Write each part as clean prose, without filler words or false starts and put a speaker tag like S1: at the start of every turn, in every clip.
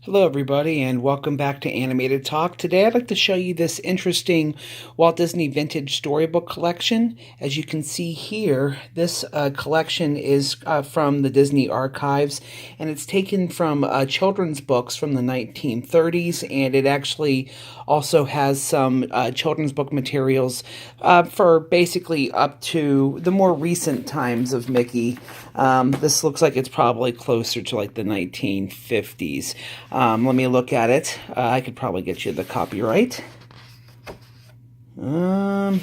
S1: Hello everybody and welcome back to Animated Talk. Today I'd like to show you this interesting Walt Disney Vintage Storybook collection. As you can see here, this collection is from the Disney Archives, and it's taken from children's books from the 1930s, and it actually also has some children's book materials for basically up to the more recent times of Mickey. This looks like it's probably closer to like the 1950s. Let me look at it. I could probably get you the copyright. No,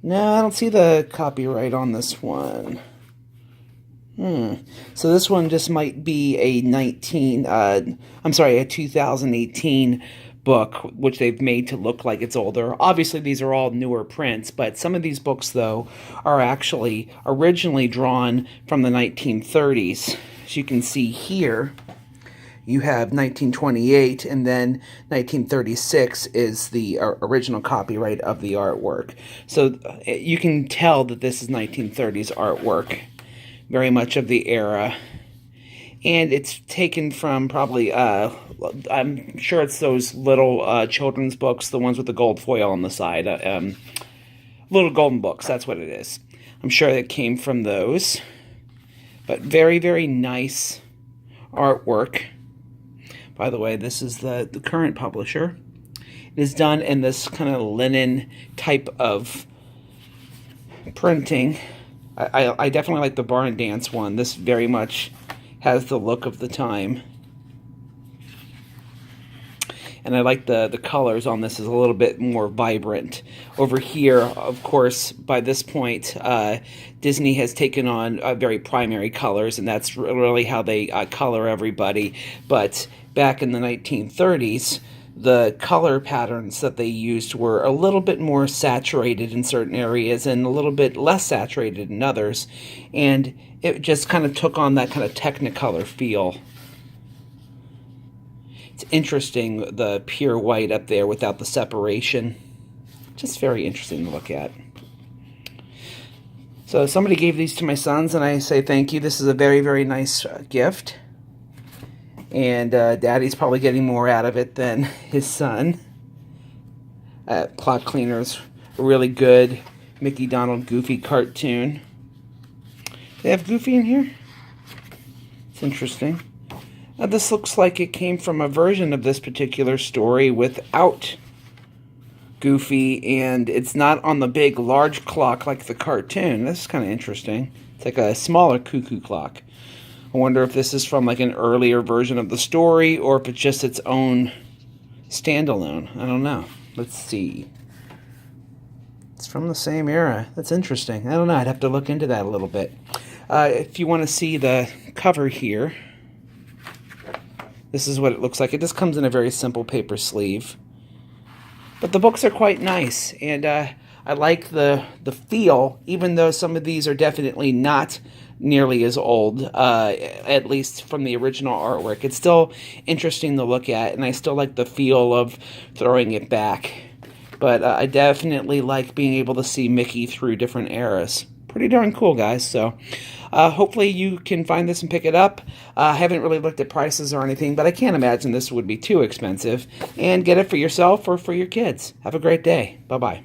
S1: I don't see the copyright on this one. So this one just might be a 2018 book, which they've made to look like it's older. Obviously, these are all newer prints, but some of these books, though, are actually originally drawn from the 1930s. As you can see here, you have 1928, and then 1936 is the original copyright of the artwork. So you can tell that this is 1930s artwork, very much of the era. And it's taken from probably, I'm sure it's those little children's books, the ones with the gold foil on the side. Little golden books, that's what it is. I'm sure it came from those. But very, very nice artwork. By the way, this is the current publisher. It is done in this kind of linen type of printing. I definitely like the Bar and Dance one. This very much has the look of the time. And I like the colors on this is a little bit more vibrant. Over here, of course, by this point, Disney has taken on very primary colors, and that's really how they color everybody. But back in the 1930s, the color patterns that they used were a little bit more saturated in certain areas and a little bit less saturated in others. And it just kind of took on that kind of Technicolor feel. It's interesting, the pure white up there without the separation. Just very interesting to look at. So somebody gave these to my sons, and I say thank you. This is a very, very nice gift. And Daddy's probably getting more out of it than his son. Plot Cleaner's a really good Mickey, Donald, Goofy cartoon. They have Goofy in here? It's interesting. This looks like it came from a version of this particular story without Goofy, and it's not on the big, large clock like the cartoon. This is kind of interesting. It's like a smaller cuckoo clock. I wonder if this is from like an earlier version of the story, or if it's just its own standalone. I don't know. Let's see. It's from the same era. That's interesting. I don't know. I'd have to look into that a little bit. If you want to see the cover here, this is what it looks like. It just comes in a very simple paper sleeve. But the books are quite nice, and I like the feel, even though some of these are definitely not nearly as old, at least from the original artwork. It's still interesting to look at, and I still like the feel of throwing it back. But I definitely like being able to see Mickey through different eras. Pretty darn cool, guys. So hopefully you can find this and pick it up. I haven't really looked at prices or anything, but I can't imagine this would be too expensive. And get it for yourself or for your kids. Have a great day. Bye-bye.